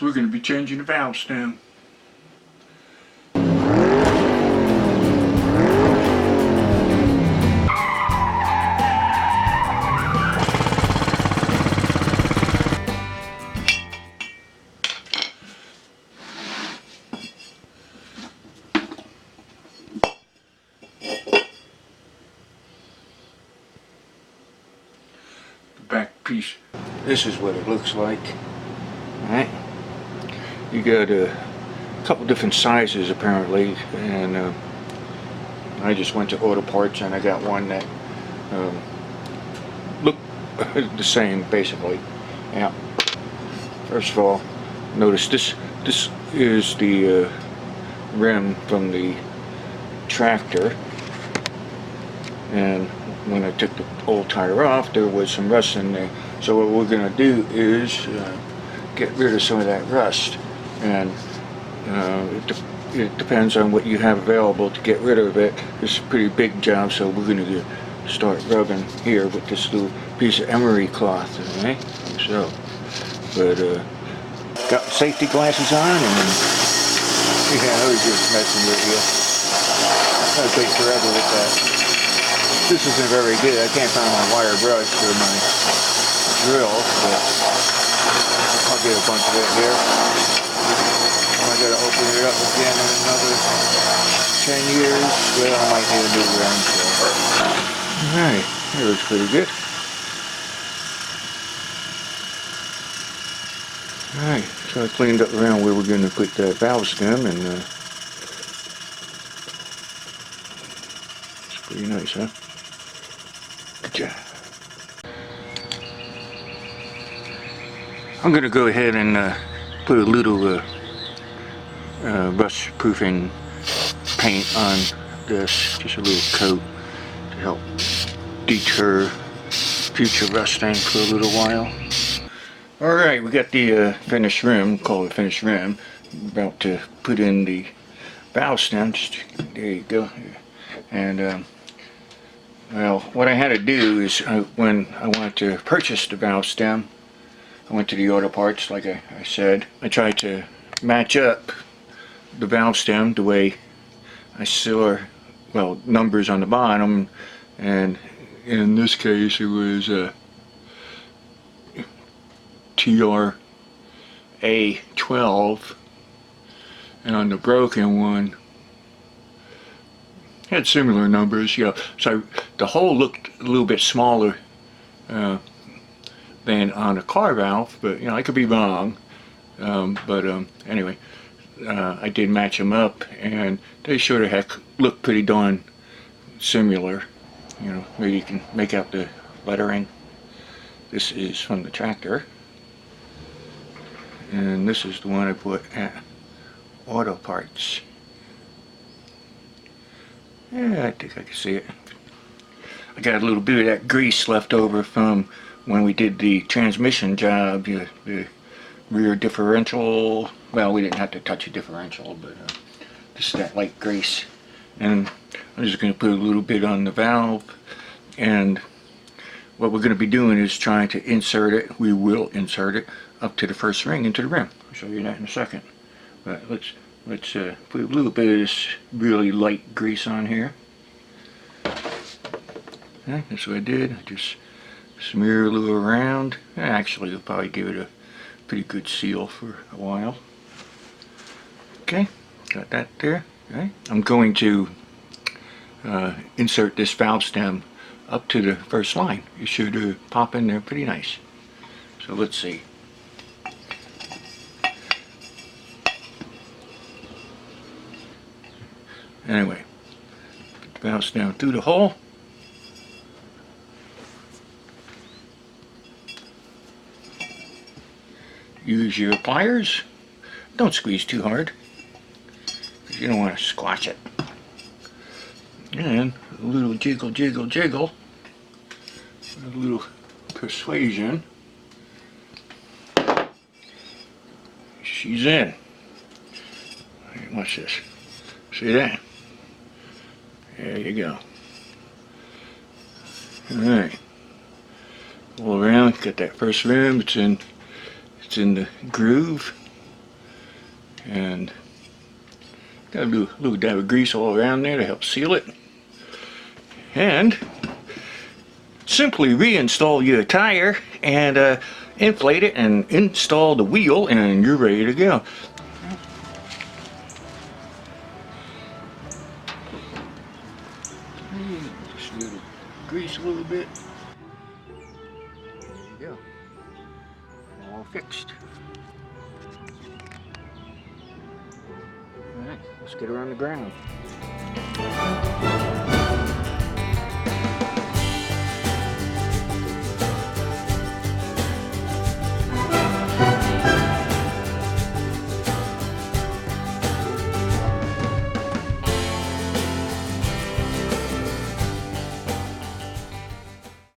guys, we're going to be changing the valve stem. The back piece. This is what it looks like. Alright. You got a couple different sizes apparently, and I just went to Auto Parts and I got one that looked the same basically. Yeah. First of all, notice this is the rim from the tractor, and when I took the old tire off there was some rust in there. So what we're going to do is get rid of some of that rust, and it depends on what you have available to get rid of it. It's a pretty big job, so we're going to start rubbing here with this little piece of emery cloth, okay? So, but got safety glasses on, and yeah, I was just messing with you. I'll take forever with that. This isn't very good. I can't find my wire brush for my drill, but I'll get a bunch of it here. I gotta open it up again in another 10 years. Well, I might need a new rim, so. Alright, that looks pretty good. Alright, so I cleaned up around where we're going to put that valve stem, and it's pretty nice, huh? Good job. I'm going to go ahead and put a little rust proofing paint on this, just a little coat to help deter future rusting for a little while. Alright, we got the finished rim, call it finished rim. I'm about to put in the valve stem. There you go. And well, what I had to do is when I wanted to purchase the valve stem, I went to the Auto Parts, like I said. I tried to match up the valve stem the way I saw, well, numbers on the bottom, and in this case it was TRA12, and on the broken one had similar numbers, you know. So the hole looked a little bit smaller than on a car valve, but you know, I could be wrong. Anyway, I did match them up, and they sort of look pretty darn similar. You know, maybe you can make out the lettering. This is from the tractor, and this is the one I bought at Auto Parts. Yeah, I think I can see it. I got a little bit of that grease left over from when we did the transmission job, the rear differential. Well, we didn't have to touch a differential, but just that light grease. And I'm just going to put a little bit on the valve, and what we're going to be doing is trying to insert it. We will insert it up to the first ring into the rim. I'll show you that in a second. But let's put a little bit of this really light grease on here. Okay, that's what I did. I just smear a little around. Actually, it'll probably give it a pretty good seal for a while. Okay, got that there. Okay, I'm going to insert this valve stem up to the first line. It should pop in there pretty nice. So let's see. Anyway, put the valve stem through the hole. Use your pliers. Don't squeeze too hard, because you don't want to squash it. And a little jiggle, jiggle, jiggle. A little persuasion. She's in. Watch this. See that? There you go. Alright. All around, got that first rim. It's in the groove. and gotta do a little dab of grease all around there to help seal it. And simply reinstall your tire and inflate it and install the wheel, and you're ready to go. Just a little grease a little bit. There you go. All fixed. Alright, let's get her on the ground.